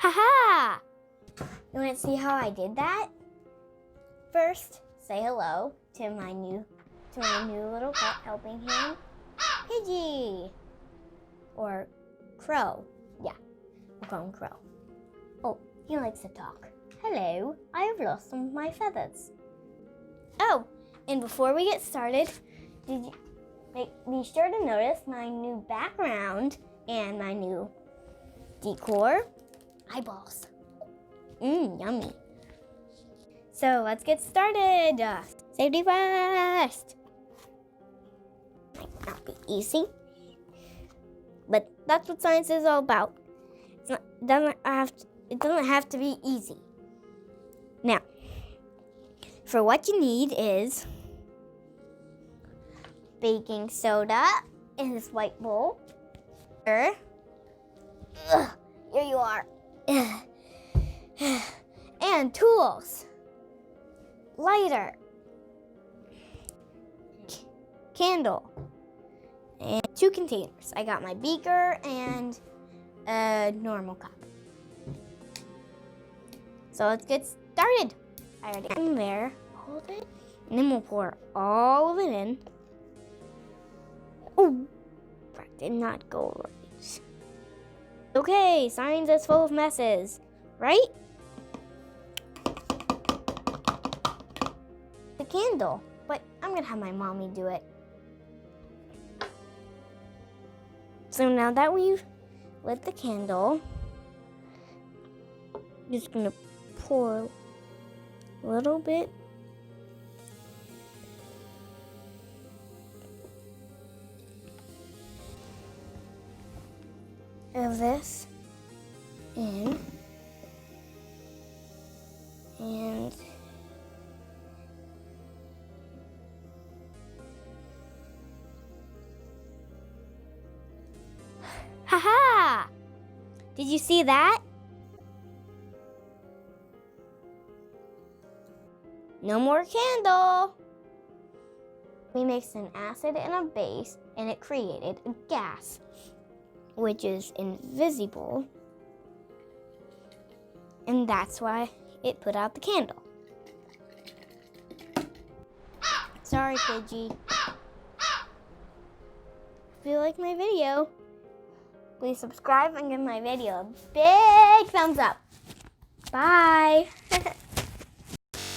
Haha! You want to see how I did that? First, say hello to my new little pet helping hand, Pidgey, or Crow. Yeah, we'll call him Crow. Oh, he likes to talk. Hello, I have lost some of my feathers. Oh, and before we get started, be sure to notice my new background and my new decor. Eyeballs. Yummy. So let's get started. Safety first. Might not be easy, but that's what science is all about. It doesn't have to be easy. Now, for what you need is baking soda in this white bowl. Here you are. And tools. Lighter. Candle. And 2 containers. I got my beaker and a normal cup. So let's get started. I already got in there. Hold it. And then we'll pour all of it in. Oh, that did not go right. Okay, science is full of messes, right? The candle, but I'm gonna have my mommy do it. So now that we've lit the candle, I'm just gonna pour a little bit of this in, and haha! Did you see that? No more candle. We mixed an acid and a base, and it created a gas, which is invisible, and that's why it put out the candle. Sorry, Pidgey. If you like my video, please subscribe and give my video a big thumbs up. Bye!